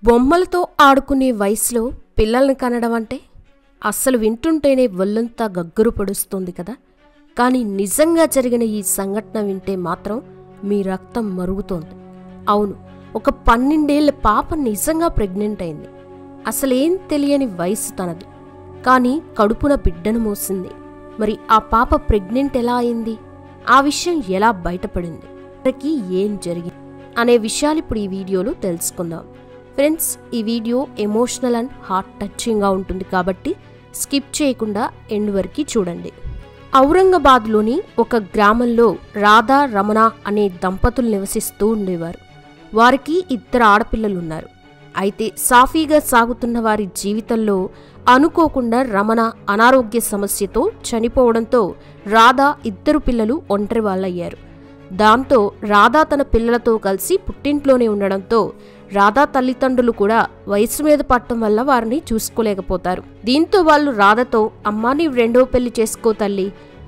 బొమ్మలతో ఆడుకునే వయసులో పిల్లల్ని కనడం అంటే అస్సలు వింటుంటేనే ఒళ్ళంతా గగ్గురు పడుస్తుంది కదా. కానీ నిజంగా జరిగిన ఈ సంఘటన వింటే మాత్రం మీ రక్తం మరుగుతోంది. అవును, ఒక 12 ఏళ్ల పాప నిజంగా ప్రెగ్నెంట్ అయింది. అసలేం తెలియని వయసు తనది, కానీ కడుపున బిడ్డను మోసింది. మరి ఆ పాప ప్రెగ్నెంట్ ఎలా అయింది, ఆ విషయం ఎలా బయటపడింది, వారికి ఏం జరిగింది అనే విషయాలు ఇప్పుడు ఈ వీడియోలో తెలుసుకుందాం. ఫ్రెండ్స్, ఈ వీడియో ఎమోషనల్ అండ్ హార్ట్ టచింగ్గా ఉంటుంది కాబట్టి స్కిప్ చేయకుండా ఎండ్ వరకు చూడండి. ఔరంగాబాద్లోని ఒక గ్రామంలో రాధా రమణ అనే దంపతులు నివసిస్తూ ఉండేవారు. వారికి 2 ఆడపిల్లలున్నారు. అయితే సాఫీగా సాగుతున్న వారి జీవితంలో అనుకోకుండా రమణ అనారోగ్య సమస్యతో చనిపోవడంతో రాధా 2 పిల్లలు ఒంటరి వాళ్ళయ్యారు. దాంతో రాధా తన పిల్లలతో కలిసి పుట్టింట్లోనే ఉండడంతో రాధా తల్లిదండ్రులు కూడా వయసు మీద పట్టడం వల్ల వారిని చూసుకోలేకపోతారు. దీంతో వాళ్ళు రాధతో, అమ్మా నీవు 2వ పెళ్లి చేసుకో తల్లి,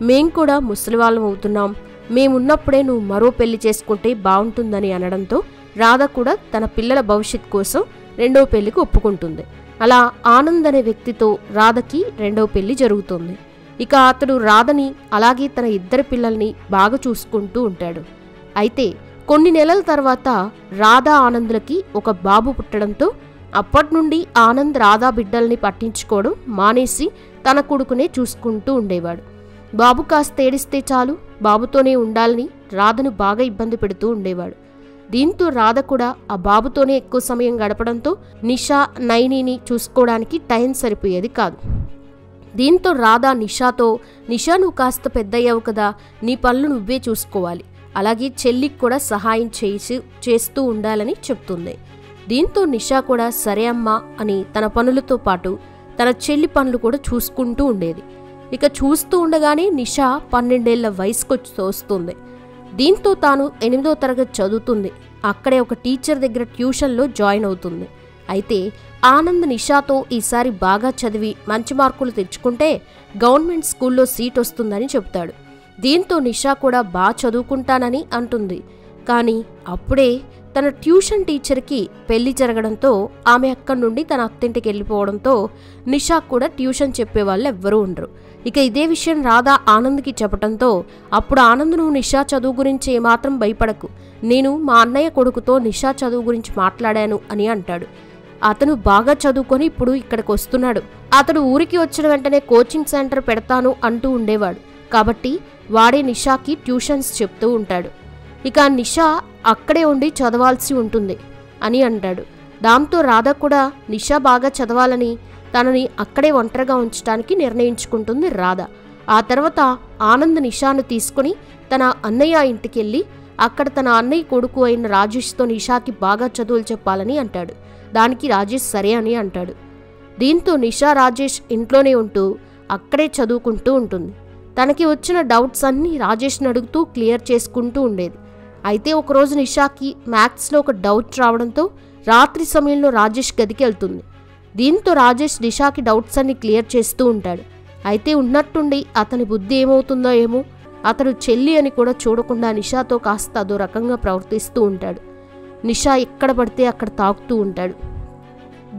మేం కూడా ముసలివాళ్ళం అవుతున్నాం, మేమున్నప్పుడే నువ్వు మరో పెళ్లి చేసుకుంటే బాగుంటుందని అనడంతో రాధ కూడా తన పిల్లల భవిష్యత్ కోసం 2వ పెళ్లికి ఒప్పుకుంటుంది. అలా ఆనంద్ అనే వ్యక్తితో రాధకి 2వ పెళ్లి జరుగుతుంది. ఇక అతడు రాధని అలాగే తన 2 పిల్లల్ని బాగా చూసుకుంటూ ఉంటాడు. అయితే కొన్ని నెలల తర్వాత రాధా ఆనందులకి ఒక బాబు పుట్టడంతో అప్పటి నుండి ఆనంద్ రాధా బిడ్డల్ని పట్టించుకోవడం మానేసి తన కొడుకునే చూసుకుంటూ ఉండేవాడు. బాబు కాస్త ఏడిస్తే చాలు బాబుతోనే ఉండాలని రాధను బాగా ఇబ్బంది పెడుతూ ఉండేవాడు. దీంతో రాధ కూడా ఆ బాబుతోనే ఎక్కువ సమయం గడపడంతో నిషా, నైనిని చూసుకోవడానికి టైం సరిపోయేది కాదు. దీంతో రాధ నిషాతో, నిషా నువ్వు కాస్త పెద్దయ్యావు కదా, నీ పనులు నువ్వే చూసుకోవాలి, అలాగే చెల్లికి కూడా సహాయం చేస్తూ ఉండాలని చెప్తుంది. దీంతో నిషా కూడా సరే అమ్మా అని తన పనులతో పాటు తన చెల్లి పనులు కూడా చూసుకుంటూ ఉండేది. ఇక చూస్తూ ఉండగానే నిషా 12 ఏళ్ల వయసుకొచ్చి వస్తుంది. దీంతో తాను 8వ తరగతి చదువుతుంది. అక్కడే ఒక టీచర్ దగ్గర ట్యూషన్లో జాయిన్ అవుతుంది. అయితే ఆనంద్ నిషాతో ఈసారి బాగా చదివి మంచి మార్కులు తెచ్చుకుంటే గవర్నమెంట్ స్కూల్లో సీట్ వస్తుందని చెప్తాడు. దీంతో నిషా కూడా బాగా చదువుకుంటానని అంటుంది. కానీ అప్పుడే తన ట్యూషన్ టీచర్కి పెళ్లి జరగడంతో ఆమె అక్కడి నుండి తన అత్తింటికి వెళ్ళిపోవడంతో నిషా కూడా ట్యూషన్ చెప్పేవాళ్ళు ఎవ్వరూ ఉండరు. ఇక ఇదే విషయం రాధా ఆనంద్కి చెప్పడంతో అప్పుడు ఆనంద్ నువ్వు నిషా చదువు గురించి ఏమాత్రం భయపడకు, నేను మా అన్నయ్య కొడుకుతో నిషా చదువు గురించి మాట్లాడాను అని అంటాడు. అతను బాగా చదువుకొని ఇప్పుడు ఇక్కడికి వస్తున్నాడు. అతడు ఊరికి వచ్చిన వెంటనే కోచింగ్ సెంటర్ పెడతాను అంటూ ఉండేవాడు. కాబట్టి వాడే నిషాకి ట్యూషన్స్ చెప్తూ ఉంటాడు. ఇక నిషా అక్కడే ఉండి చదవాల్సి ఉంటుంది అని అంటాడు. దాంతో రాధ కూడా నిషా బాగా చదవాలని తనని అక్కడే ఒంటరిగా ఉంచడానికి నిర్ణయించుకుంటుంది రాధ. ఆ తర్వాత ఆనంద్ నిషాను తీసుకుని తన అన్నయ్య ఇంటికి వెళ్ళి అక్కడ తన అన్నయ్య కొడుకు అయిన రాజేష్తో నిషాకి బాగా చదువులు చెప్పాలని అంటాడు. దానికి రాజేష్ సరే అని అంటాడు. దీంతో నిషా రాజేష్ ఇంట్లోనే ఉంటూ అక్కడే చదువుకుంటూ ఉంటుంది. తనకి వచ్చిన డౌట్స్ అన్నీ రాజేష్ని అడుగుతూ క్లియర్ చేసుకుంటూ ఉండేది. అయితే ఒకరోజు నిషాకి మ్యాథ్స్లో ఒక డౌట్ రావడంతో రాత్రి సమయంలో రాజేష్ గదికి వెళ్తుంది. దీంతో రాజేష్ నిషాకి డౌట్స్ అన్ని క్లియర్ చేస్తూ ఉంటాడు. అయితే ఉన్నట్టుండి అతని బుద్ధి ఏమవుతుందో ఏమో, అతడు చెల్లి అని కూడా చూడకుండా నిషాతో కాస్త అదో రకంగా ప్రవర్తిస్తూ ఉంటాడు. నిషా ఎక్కడ పడితే అక్కడ తాకుతూ ఉంటాడు.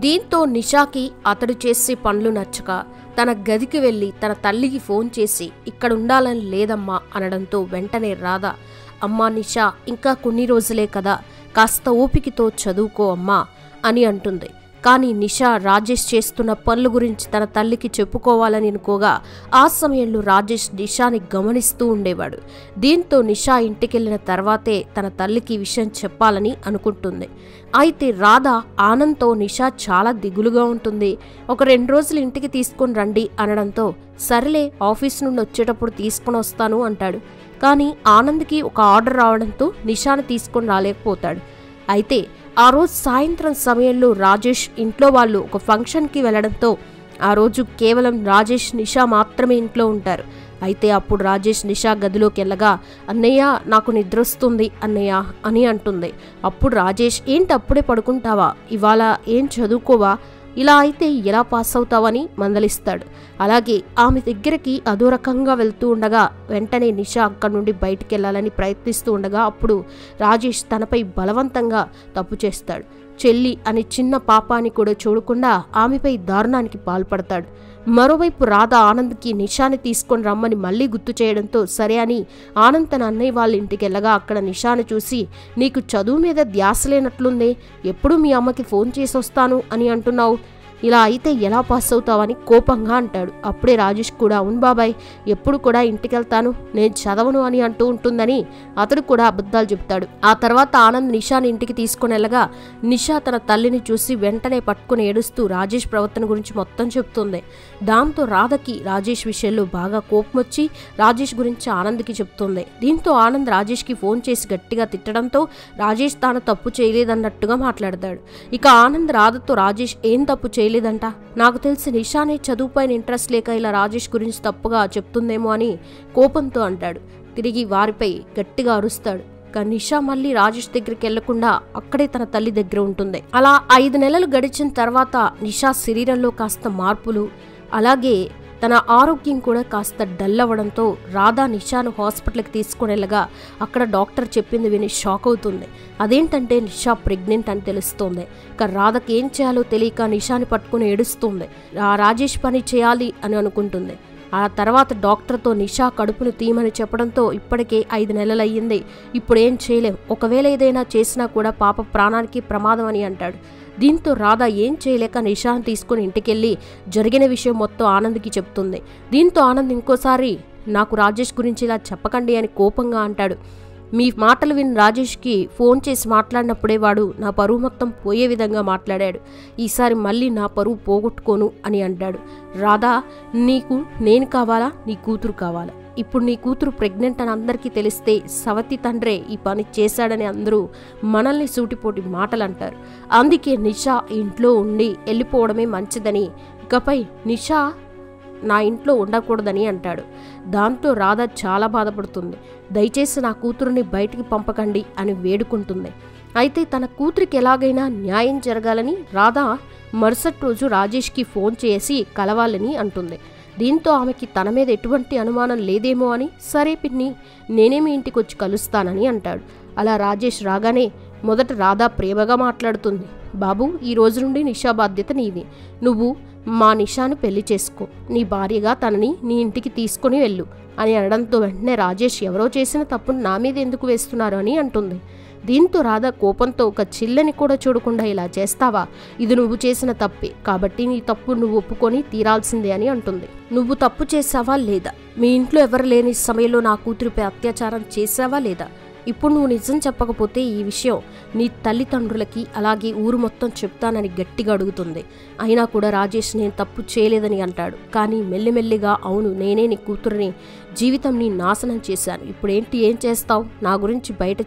దీంతో నిషాకి అతడు చేసే పనులు నచ్చక తన గదికి వెళ్ళి తన తల్లికి ఫోన్ చేసి ఇక్కడ ఉండాలని లేదమ్మా అనడంతో వెంటనే రాధ, అమ్మా నిషా ఇంకా కొన్ని రోజులే కదా, కాస్త ఓపికతో చదువుకో అమ్మా అని అంటుంది. కానీ నిషా రాజేష్ చేస్తున్న పనుల గురించి తన తల్లికి చెప్పుకోవాలని అనుకోగా ఆ సమయంలో రాజేష్ నిషాని గమనిస్తూ ఉండేవాడు. దీంతో నిషా ఇంటికెళ్ళిన తర్వాతే తన తల్లికి విషయం చెప్పాలని అనుకుంటుంది. అయితే రాధ ఆనంద్తో నిషా చాలా దిగులుగా ఉంటుంది. ఒక 2 రోజులు ఇంటికి తీసుకొని రండి అనడంతో సరేలే ఆఫీస్ నుండి వచ్చేటప్పుడు తీసుకొని వస్తాను అంటాడు. కానీ ఆనంద్కి ఒక ఆర్డర్ రావడంతో నిషాని తీసుకొని రాలేకపోతాడు. అయితే ఆ రోజు సాయంత్రం సమయంలో రాజేష్ ఇంట్లో వాళ్ళు ఒక ఫంక్షన్కి వెళ్ళడంతో ఆ రోజు కేవలం రాజేష్ నిషా మాత్రమే ఇంట్లో ఉంటారు. అయితే అప్పుడు రాజేష్ నిషా గదిలోకి వెళ్ళగా అన్నయ్య నాకు నిద్రొస్తుంది అన్నయ్య అని అంటుంది. అప్పుడు రాజేష్ ఏంటి అప్పుడే పడుకుంటావా, ఇవాళ ఏం చదువుకోవా, ఇలా అయితే ఎలా పాస్ అవుతావని మందలిస్తాడు. అలాగే ఆమె దగ్గరికి అదో రకంగా వెళ్తూ ఉండగా వెంటనే నిషా అక్కడి నుండి బయటికి వెళ్ళాలని ప్రయత్నిస్తూ ఉండగా అప్పుడు రాజేష్ తనపై బలవంతంగా తప్పు చేస్తాడు. చెల్లి అని చిన్న పాపాన్ని కూడా చూడకుండా ఆమెపై దారుణానికి పాల్పడతాడు. మరోవైపు రాధ ఆనంద్కి నిషాని తీసుకొని రమ్మని మళ్ళీ గుర్తు చేయడంతో సరే అని ఆనంద్ తన అన్నయ్య వాళ్ళ ఇంటికి వెళ్ళగా అక్కడ నిషాని చూసి, నీకు చదువు మీద ధ్యాస లేనట్లుందే, ఎప్పుడు మీ అమ్మకి ఫోన్ చేసి వస్తాను అని అంటున్నావు, ఇలా అయితే ఎలా పాస్ అవుతావని కోపంగా అంటాడు. అప్పుడే రాజేష్ కూడా, అవును బాబాయ్, ఎప్పుడు కూడా ఇంటికి వెళ్తాను, నేను చదవను అని అంటూ ఉంటుందని అతడు కూడా అబద్ధాలు చెప్తాడు. ఆ తర్వాత ఆనంద్ నిషాని ఇంటికి తీసుకుని వెళ్ళగా నిషా తన తల్లిని చూసి వెంటనే పట్టుకుని ఏడుస్తూ రాజేష్ ప్రవర్తన గురించి మొత్తం చెప్తుంది. దాంతో రాధకి రాజేష్ విషయంలో బాగా కోపం వచ్చి రాజేష్ గురించి ఆనంద్కి చెప్తుంది. దీంతో ఆనంద్ రాజేష్కి ఫోన్ చేసి గట్టిగా తిట్టడంతో రాజేష్ తాను తప్పు చేయలేదన్నట్టుగా మాట్లాడతాడు. ఇక ఆనంద్ రాధతో, రాజేష్ ఏం తప్పు చేయలేదంట, నాకు తెలిసి నిషానే చదువుపైన ఇంట్రెస్ట్ లేక ఇలా రాజేష్ గురించి తప్పుగా చెప్తుందేమో అని కోపంతో అంటాడు. తిరిగి వారిపై గట్టిగా అరుస్తాడు. కానీ నిషా మళ్ళీ రాజేష్ దగ్గరికి వెళ్లకుండా అక్కడే తన తల్లి దగ్గర ఉంటుంది. అలా 5 నెలలు గడిచిన తర్వాత నిషా శరీరంలో కాస్త మార్పులు, అలాగే తన ఆరోగ్యం కూడా కాస్త డల్ అవ్వడంతో రాధా నిషాను హాస్పిటల్కి తీసుకుని వెళ్ళగా అక్కడ డాక్టర్ చెప్పింది విని షాక్ అవుతుంది. అదేంటంటే నిషా ప్రెగ్నెంట్ అని తెలుస్తుంది. ఇక రాధకి ఏం చేయాలో తెలియక నిషాని పట్టుకుని ఏడుస్తుంది. రాజేష్ పని చేయాలి అని అనుకుంటుంది. ఆ తర్వాత డాక్టర్తో నిషా కడుపును తీయమని చెప్పడంతో ఇప్పటికే 5 నెలలు అయ్యింది, ఇప్పుడేం చేయలేం, ఒకవేళ ఏదైనా చేసినా కూడా పాప ప్రాణానికి ప్రమాదం అని అంటాడు. దీంతో రాధ ఏం చేయలేక నిషాని తీసుకుని ఇంటికెళ్ళి జరిగిన విషయం మొత్తం ఆనంద్కి చెప్తుంది. దీంతో ఆనంద్ ఇంకోసారి నాకు రాజేష్ గురించి ఇలా చెప్పకండి అని కోపంగా అంటాడు. మీ మాటలు విని రాజేష్కి ఫోన్ చేసి మాట్లాడినప్పుడే వాడు నా పరువు మొత్తం పోయే విధంగా మాట్లాడాడు, ఈసారి మళ్ళీ నా పరువు పోగొట్టుకోను అని అంటాడు. రాధా, నీకు నేను కావాలా, నీ కూతురు కావాలా? ఇప్పుడు నీ కూతురు ప్రెగ్నెంట్ అని అందరికీ తెలిస్తే సవతి తండ్రే ఈ పని చేశాడని అందరూ మనల్ని సూటిపోటి మాటలు అంటారు. అందుకే నిషా ఇంట్లో ఉండి వెళ్ళిపోవడమే మంచిదని, ఇకపై నిషా నా ఇంట్లో ఉండకూడదని అంటాడు. దాంతో రాధ చాలా బాధపడుతుంది. దయచేసి నా కూతురుని బయటికి పంపకండి అని వేడుకుంటుంది. అయితే తన కూతురికి ఎలాగైనా న్యాయం జరగాలని రాధ మరుసటి రోజు రాజేష్కి ఫోన్ చేసి కలవాలని అంటుంది. దీంతో ఆమెకి తన మీద ఎటువంటి అనుమానం లేదేమో అని, సరే పిన్ని, నేనేమి ఇంటికి వచ్చి కలుస్తానని అంటాడు. అలా రాజేష్ రాగానే మొదట రాధ ప్రేమగా మాట్లాడుతుంది. బాబు, ఈ రోజు నుండి నిషా బాధ్యత నీది, నువ్వు మా నిషాను పెళ్లి చేసుకో, నీ భార్యగా తనని నీ ఇంటికి తీసుకుని వెళ్ళు అని అనడంతో వెంటనే రాజేష్ ఎవరో చేసిన తప్పును నా మీద ఎందుకు వేస్తున్నారు అని అంటుంది. దీంతో రాధ కోపంతో, ఒక చిల్లని కూడా చూడకుండా ఇలా చేస్తావా, ఇది నువ్వు చేసిన తప్పే, కాబట్టి నీ తప్పు నువ్వు ఒప్పుకొని తీరాల్సిందే అని అంటుంది. నువ్వు తప్పు చేసావా లేదా, మీ ఇంట్లో ఎవరు లేని సమయంలో నా కూతురిపై అత్యాచారం చేసావా లేదా, ఇప్పుడు నువ్వు నిజం చెప్పకపోతే ఈ విషయం నీ తల్లిదండ్రులకి అలాగే ఊరు మొత్తం చెప్తానని గట్టిగా అడుగుతుంది. అయినా కూడా రాజేష్ నేను తప్పు చేయలేదని అంటాడు. కానీ మెల్లిమెల్లిగా, అవును, నేనే నీ కూతురిని జీవితం నీ నాశనం చేశాను, ఇప్పుడేంటి, ఏం చేస్తావు, నా గురించి బయట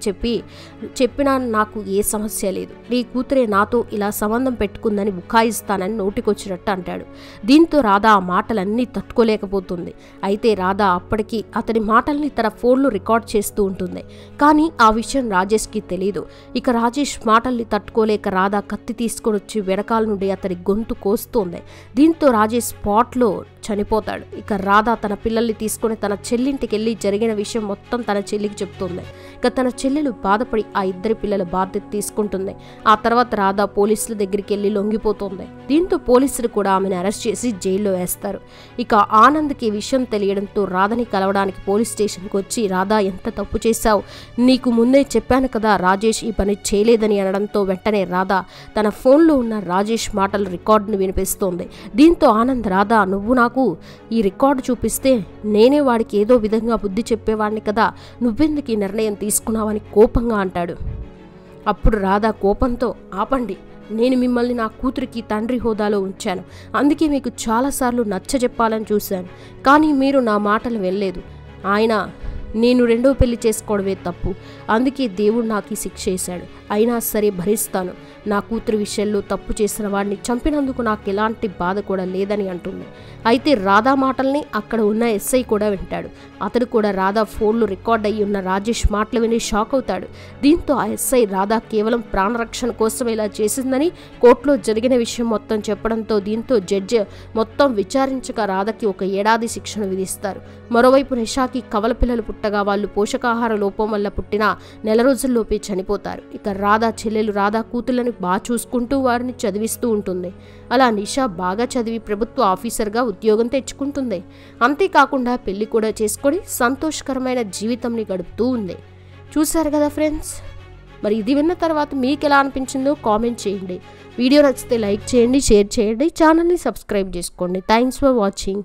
చెప్పినా నాకు ఏ సమస్య లేదు, నీ కూతురే నాతో ఇలా సంబంధం పెట్టుకుందని బుకాయిస్తానని నోటికొచ్చినట్టు అంటాడు. దీంతో రాధ ఆ మాటలన్నీ తట్టుకోలేకపోతుంది. అయితే రాధ అప్పటికి అతని మాటల్ని తన ఫోన్లో రికార్డ్ చేస్తూ ఉంటుంది. కానీ ఆ విషయం రాజేష్కి తెలియదు. ఇక రాజేష్ మాటల్ని తట్టుకోలేక రాధ కత్తి తీసుకొని వచ్చి వెనకాల నుండి అతని గొంతు కోస్తోంది. దీంతో రాజేష్ స్పాట్లో చనిపోతాడు. ఇక రాధ తన పిల్లల్ని తీసుకుని తన చెల్లింటికి వెళ్ళి జరిగిన విషయం మొత్తం తన చెల్లికి చెప్తుంది. ఇక తన చెల్లెలు బాధపడి ఆ 2 పిల్లల బాధ్యత తీసుకుంటుంది. ఆ తర్వాత రాధ పోలీసుల దగ్గరికి వెళ్ళి లొంగిపోతుంది. దీంతో పోలీసులు కూడా ఆమెను అరెస్ట్ చేసి జైల్లో వేస్తారు. ఇక ఆనంద్కి విషయం తెలియడంతో రాధని కలవడానికి పోలీస్ స్టేషన్కి వచ్చి, రాధా, ఎంత తప్పు చేశావు, నీకు ముందే చెప్పాను కదా రాజేష్ ఈ పని చేయలేదని అనడంతో వెంటనే రాధ తన ఫోన్లో ఉన్న రాజేష్ మాటల రికార్డును వినిపిస్తోంది. దీంతో ఆనంద్, రాధా, నువ్వు నాకు ఈ రికార్డు చూపిస్తే నేనే వాడికి ఏదో విధంగా బుద్ధి చెప్పేవాడిని కదా, నువ్వెందుకు ఈ నిర్ణయం తీసుకున్నావని కోపంగా అంటాడు. అప్పుడు రాధ కోపంతో, ఆపండి, నేను మిమ్మల్ని నా కూతురికి తండ్రి హోదాలో ఉంచాను, అందుకే మీకు చాలాసార్లు నచ్చజెప్పాలని చూశాను, కానీ మీరు నా మాటలు వినలేదు. నేను 2వ పెళ్లి చేసుకోవడమే తప్పు, అందుకే దేవుడు నాకు ఈ శిక్ష వేశాడు, అయినా సరే భరిస్తాను, నా కూతురు విషయంలో తప్పు చేసిన వాడిని చంపినందుకు నాకు ఎలాంటి బాధ కూడా లేదని అంటుంది. అయితే రాధా మాటల్ని అక్కడ ఉన్న ఎస్ఐ కూడా వింటాడు. అతడు కూడా రాధా ఫోన్లో రికార్డ్ అయ్యి ఉన్న రాజేష్ మాటలు విని షాక్ అవుతాడు. దీంతో ఆ ఎస్ఐ రాధా కేవలం ప్రాణరక్షణ కోసం ఇలా చేసిందని కోర్టులో జరిగిన విషయం మొత్తం చెప్పడంతో దీంతో జడ్జి మొత్తం విచారించక రాధకి 1 ఏడాది శిక్షను విధిస్తారు. మరోవైపు నిషాకి కవల పిల్లలు పుట్టగా వాళ్ళు పోషకాహార లోపం వల్ల పుట్టిన నెల రోజుల్లోపే చనిపోతారు. ఇక రాధా చెల్లెలు రాధా కూతుళ్ళని బాగా చూసుకుంటూ వారిని చదివిస్తూ ఉంటుంది. అలా నిషా బాగా చదివి ప్రభుత్వ ఆఫీసర్గా ఉద్యోగం తెచ్చుకుంటుంది. అంతేకాకుండా పెళ్లి కూడా చేసుకొని సంతోషకరమైన జీవితంని గడుపుతూ ఉంది. చూశారు కదా ఫ్రెండ్స్, మరి ఇది విన్న తర్వాత మీకు ఎలా అనిపించిందో కామెంట్ చేయండి. వీడియో నచ్చితే లైక్ చేయండి, షేర్ చేయండి, ఛానల్ని సబ్స్క్రైబ్ చేసుకోండి. Thanks for watching.